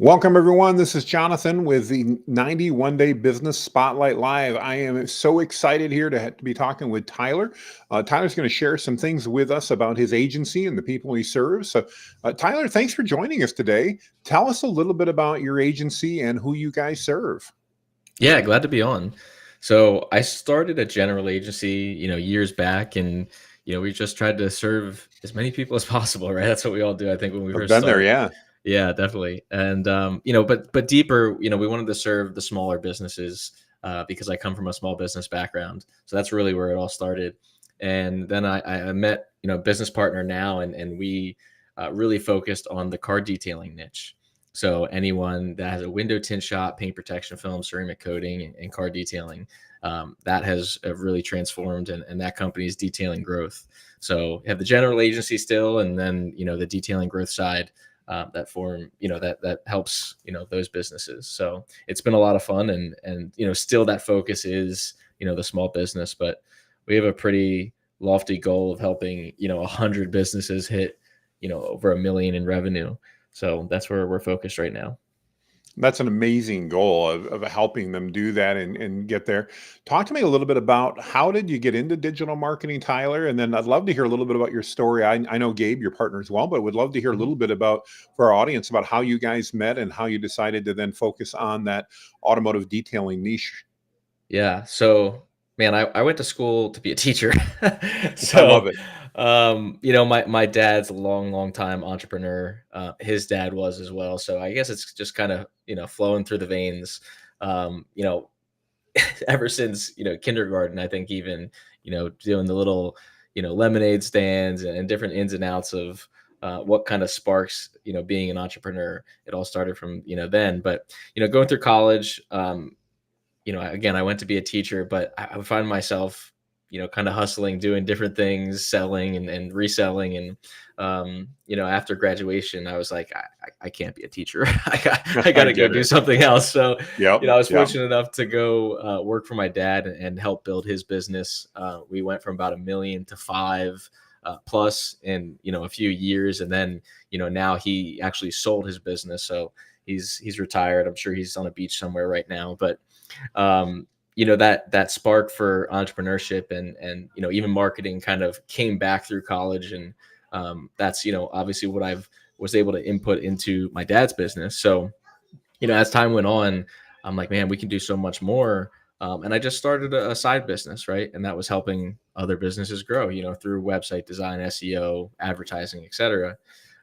Welcome, everyone. This is Jonathan with the 91 Day Business Spotlight Live. I am so excited here to be talking with Tyler. Tyler's going to share some things with us about his agency and the people he serves. So, Tyler, thanks for joining us today. Tell us a little bit about your agency and who you guys serve. Yeah, glad to be on. So I started a general agency, years back, and we just tried to serve as many people as possible, right? That's what we all do, I think, when we I've first been there, start. yeah. Yeah, definitely. And but deeper, we wanted to serve the smaller businesses because I come from a small business background, so that's really where it all started. And then I met a business partner now, and we really focused on the car detailing niche. So anyone that has a window tint shop, paint protection film, ceramic coating, and car detailing, that has really transformed, and that company is detailing growth. So you have the general agency still, and then the detailing growth side that form, that helps those businesses. So it's been a lot of fun, and still that focus is the small business, but we have a pretty lofty goal of helping 100 businesses hit over 1 million in revenue. So that's where we're focused right now. That's an amazing goal of helping them do that and get there. Talk to me a little bit about how did you get into digital marketing, Tyler? And then I'd love to hear a little bit about your story. I know Gabe, your partner as well, but would love to hear a Mhm. little bit about for our audience about how you guys met and how you decided to then focus on that automotive detailing niche. Yeah. So, man, I went to school to be a teacher. I love So, it. my dad's a long time entrepreneur. His dad was as well. So I guess it's just kind of flowing through the veins. Um, you know, ever since kindergarten, I think, even doing the little lemonade stands and different ins and outs of what kind of sparks being an entrepreneur. It all started from then, but going through college. Again, I went to be a teacher, but I would find myself, kind of hustling, doing different things, selling and reselling. And, after graduation, I was like, I can't be a teacher. I got I to go get do it. something else. So, Yep. I was Yep. fortunate enough to go work for my dad and help build his business. We went from about 1 million to five plus in, a few years. And then, now he actually sold his business. So he's retired. I'm sure he's on a beach somewhere right now, but that spark for entrepreneurship and even marketing kind of came back through college, and that's obviously what I've was able to input into my dad's business. So as time went on, I'm like, man, we can do so much more. And I just started a side business, right? And that was helping other businesses grow, through website design, SEO, advertising, etc.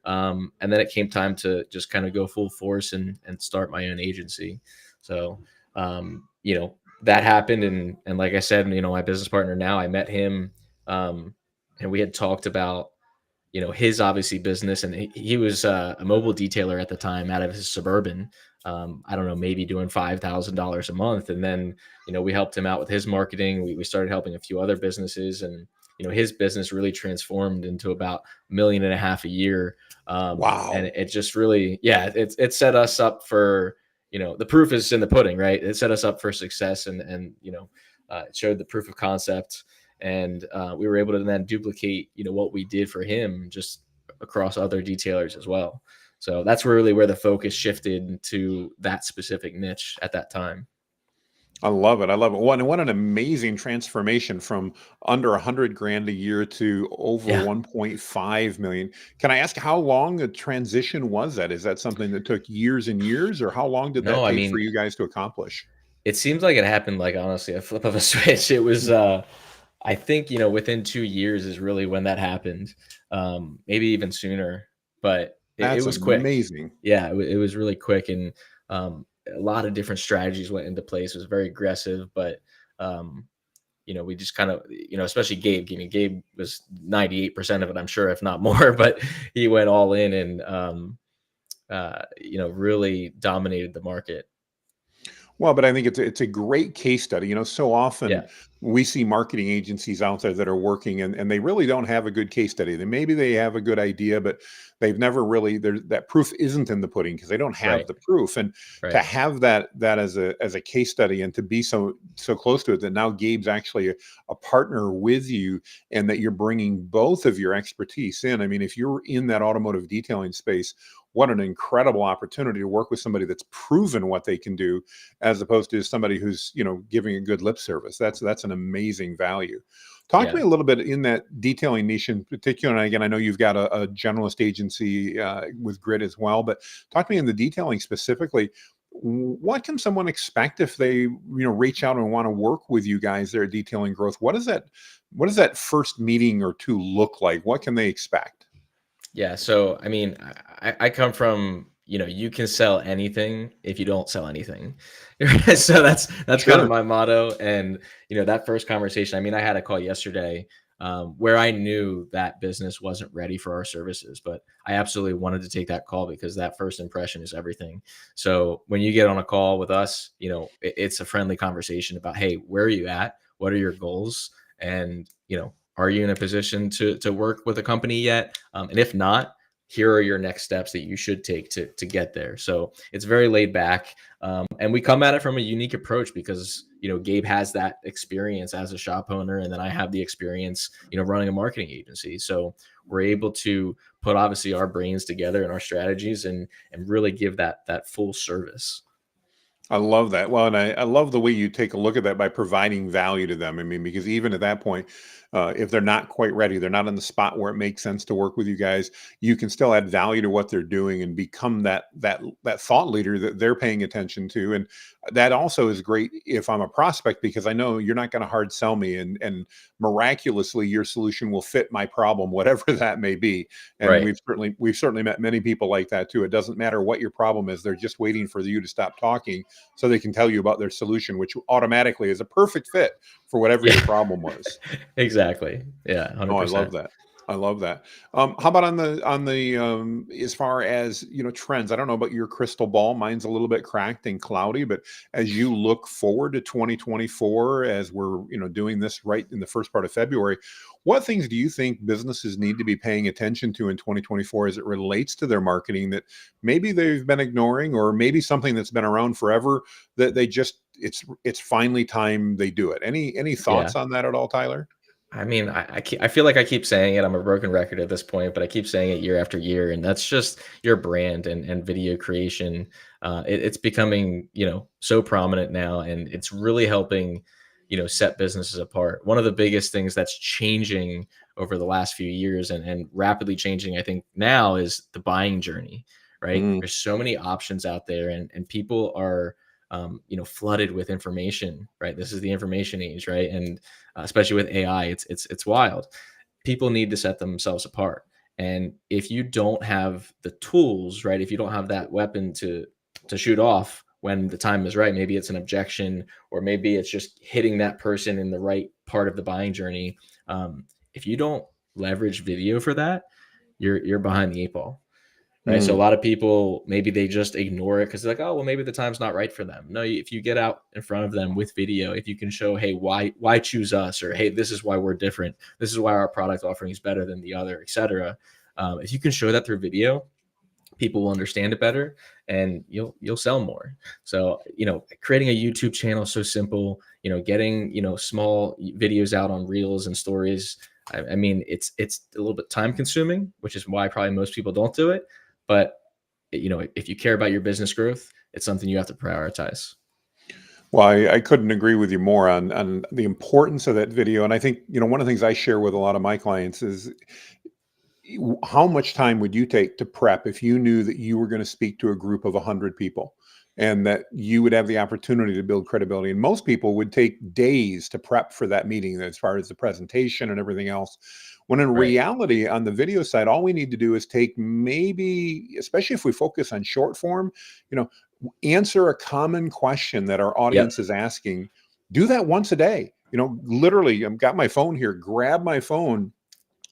And then it came time to just kind of go full force and start my own agency. So, that happened. And like I said, my business partner now, I met him, um, and we had talked about, his obviously business, and he was a mobile detailer at the time out of his suburban. I don't know, maybe doing $5,000 a month. And then, we helped him out with his marketing. We started helping a few other businesses, and, his business really transformed into about 1.5 million a year. And Wow. it just really, yeah, it set us up for, the proof is in the pudding, right? It set us up for success, and it showed the proof of concept, and we were able to then duplicate what we did for him just across other detailers as well. So that's really where the focus shifted to that specific niche at that time. I love it. I love it. What an amazing transformation from under 100 grand a year to over Yeah. 1.5 million. Can I ask how long a transition was that? Is that something that took years and years, or how long did No, that I take for mean, you guys to accomplish? it seems like it happened like honestly a flip of a switch. It was I think within 2 years is really when that happened. Maybe even sooner, but it That's was quick. amazing. Yeah, it was really quick, and a lot of different strategies went into place. It was very aggressive, but um, we just kind of, especially Gabe. I mean, Gabe was 98% of it, I'm sure, if not more. But he went all in and really dominated the market. Well, but I think it's a great case study. So often Yeah, we see marketing agencies out there that are working and they really don't have a good case study. Maybe they have a good idea, but they've never really that proof isn't in the pudding because they don't have right, the proof. And to right. have that as a case study and to be so close to it that now Gabe's actually a partner with you and that you're bringing both of your expertise in. I mean, if you're in that automotive detailing space, what an incredible opportunity to work with somebody that's proven what they can do, as opposed to somebody who's, giving a good lip service. That's an amazing value. Talk to Yeah. me a little bit in that detailing niche in particular. And again, I know you've got a generalist agency with Grit as well, but talk to me in the detailing specifically. What can someone expect if they, reach out and want to work with you guys there at Detailing Growth? What does that first meeting or two look like? What can they expect? Yeah. So, I mean, I come from, you can sell anything if you don't sell anything. So that's kind of Sure. my motto. And, that first conversation, I mean, I had a call yesterday where I knew that business wasn't ready for our services, but I absolutely wanted to take that call because that first impression is everything. So when you get on a call with us, it's a friendly conversation about, hey, where are you at? What are your goals? And, are you in a position to work with a company yet? And if not, here are your next steps that you should take to get there. So it's very laid back. And we come at it from a unique approach because, Gabe has that experience as a shop owner. And then I have the experience, running a marketing agency. So we're able to put obviously our brains together and our strategies and really give that full service. I love that. Well, and I love the way you take a look at that by providing value to them. I mean, because even at that point, if they're not quite ready, they're not in the spot where it makes sense to work with you guys, you can still add value to what they're doing and become that thought leader that they're paying attention to. And that also is great if I'm a prospect, because I know you're not going to hard sell me, and miraculously your solution will fit my problem, whatever that may be. And Right. we've certainly met many people like that too. It doesn't matter what your problem is; they're just waiting for you to stop talking so they can tell you about their solution, which automatically is a perfect fit for whatever Yeah. your problem was. Exactly. Yeah. Oh, I love 100%. that. I love that. How about on the as far as trends? I don't know about your crystal ball. Mine's a little bit cracked and cloudy, but as you look forward to 2024, as we're doing this right in the first part of February, what things do you think businesses need to be paying attention to in 2024 as it relates to their marketing that maybe they've been ignoring, or maybe something that's been around forever that they just it's finally time they do it? Any Yeah. thoughts on that at all, Tyler? I mean, I feel like I keep saying it. I'm a broken record at this point, but I keep saying it year after year, and that's just your brand and video creation. It's becoming so prominent now, and it's really helping set businesses apart. One of the biggest things that's changing over the last few years and rapidly changing, I think now, is the buying journey. Right? Mm, There's so many options out there, and people are flooded with information. Right? This is the information age, right? And especially with AI, it's wild. People need to set themselves apart, and if you don't have the tools, right, if you don't have that weapon to shoot off when the time is right, maybe it's an objection, or maybe it's just hitting that person in the right part of the buying journey. If you don't leverage video for that, you're behind the eight ball. Right. So a mm. lot of people, maybe they just ignore it because they're like, oh, well, maybe the time's not right for them. No, if you get out in front of them with video, if you can show, hey, why choose us? Or, hey, this is why we're different. This is why our product offering is better than the other, et cetera. If you can show that through video, people will understand it better and you'll sell more. So, creating a YouTube channel is so simple, getting, small videos out on reels and stories. I mean, it's a little bit time consuming, which is why probably most people don't do it. But, if you care about your business growth, it's something you have to prioritize. Well, I couldn't agree with you more on the importance of that video. And I think, one of the things I share with a lot of my clients is how much time would you take to prep if you knew that you were going to speak to a group of 100 people and that you would have the opportunity to build credibility? And most people would take days to prep for that meeting as far as the presentation and everything else. When in Right. reality, on the video side, all we need to do is take, maybe, especially if we focus on short form, you know, answer a common question that our Yep. audience is asking. Do that once a day. Literally, I've got my phone here. Grab my phone,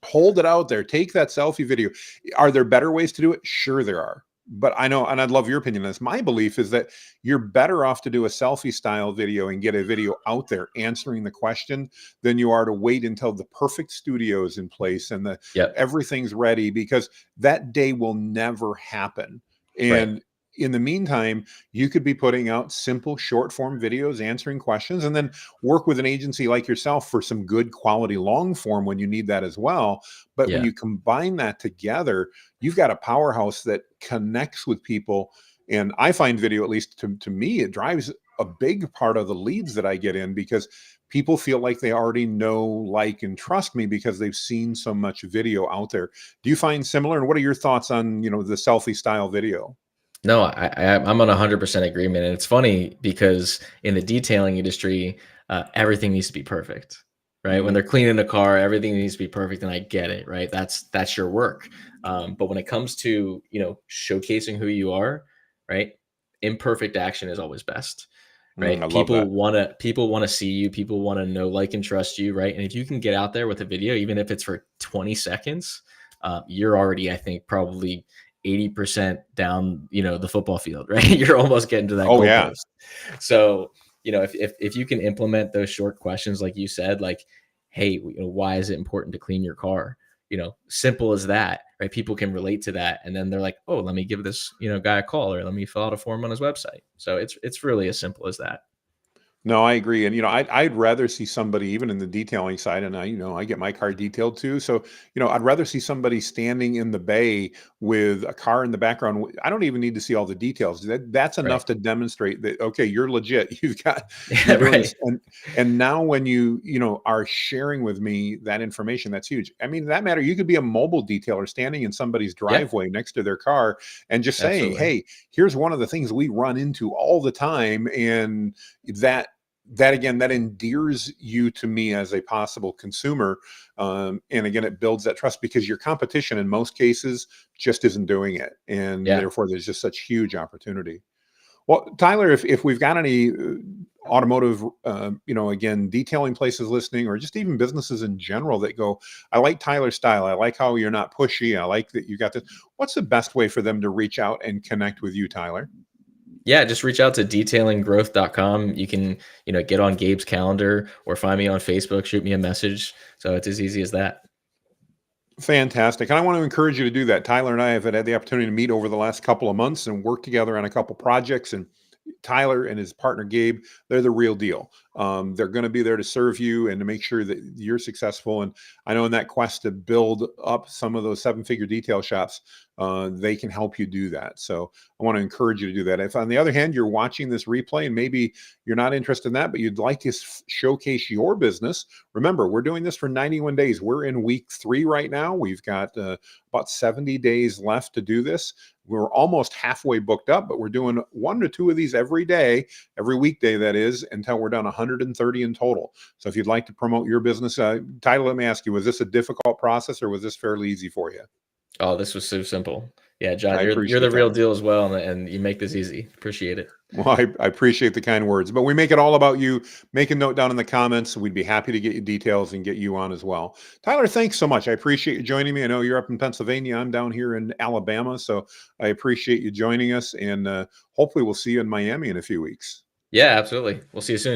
hold it out there, take that selfie video. Are there better ways to do it? Sure there are. But I know, and I'd love your opinion on this. My belief is that you're better off to do a selfie style video and get a video out there answering the question than you are to wait until the perfect studio is in place and the Yep. everything's ready, because that day will never happen. Right. And in the meantime, you could be putting out simple short form videos, answering questions, and then work with an agency like yourself for some good quality long form when you need that as well. But when Yeah. you combine that together, you've got a powerhouse that connects with people. And I find video, at least to me, it drives a big part of the leads that I get in, because people feel like they already know, like, and trust me because they've seen so much video out there. Do you find similar? And what are your thoughts on, the selfie style video? No, I'm on 100% agreement, and it's funny because in the detailing industry, everything needs to be perfect, right? When Mhm. they're cleaning the car, everything needs to be perfect, and I get it, right? That's your work. But when it comes to showcasing who you are, right? Imperfect action is always best, I right? love that. People wanna see you, people wanna know, like, and trust you, right? And if you can get out there with a video, even if it's for 20 seconds, you're already, I think, probably 80% down, the football field, right? You're almost getting to that Oh yeah. goalpost. So, if you can implement those short questions, like you said, like, hey, why is it important to clean your car? Simple as that, right? People can relate to that. And then they're like, oh, let me give this, guy a call, or let me fill out a form on his website. So it's really as simple as that. No, I agree. And, I'd rather see somebody even in the detailing side. And I get my car detailed too. So, I'd rather see somebody standing in the bay with a car in the background. I don't even need to see all the details. That's Right. enough to demonstrate that, okay, you're legit. You're Yeah, doing this. right. And now when are sharing with me that information, that's huge. I mean, that matter, you could be a mobile detailer standing in somebody's Yeah, driveway next to their car and just saying, absolutely. hey, here's one of the things we run into all the time. And that again, that endears you to me as a possible consumer. And again, it builds that trust, because your competition in most cases just isn't doing it, and Yeah. therefore there's just such huge opportunity. Well, Tyler, if we've got any automotive, again, detailing places listening, or just even businesses in general that go, I like Tyler's style, I like how you're not pushy, I like that you got this, what's the best way for them to reach out and connect with you, Tyler? Yeah, just reach out to detailinggrowth.com. You can, get on Gabe's calendar or find me on Facebook, shoot me a message. So it's as easy as that. Fantastic. And I want to encourage you to do that. Tyler and I have had the opportunity to meet over the last couple of months and work together on a couple projects. And Tyler and his partner Gabe, they're the real deal. They're going to be there to serve you and to make sure that you're successful. And I know in that quest to build up some of those seven-figure detail shops, they can help you do that. So I want to encourage you to do that. If, on the other hand, you're watching this replay and maybe you're not interested in that, but you'd like to showcase your business, remember, we're doing this for 91 days. We're in week 3 right now. We've got about 70 days left to do this. We're almost halfway booked up, but we're doing 1 to 2 of these every day, every weekday, that is, until we're done 130 in total. So if you'd like to promote your business, Tyler, let me ask you, was this a difficult process or was this fairly easy for you? Oh, this was so simple. Yeah, John, I you're the appreciate real that. deal as well, and you make this easy. Appreciate it. Well, I appreciate the kind words, but we make it all about you. Make a note down in the comments. We'd be happy to get you details and get you on as well. Tyler, thanks so much. I appreciate you joining me. I know you're up in Pennsylvania. I'm down here in Alabama. So I appreciate you joining us. And hopefully we'll see you in Miami in a few weeks. Yeah, absolutely. We'll see you soon.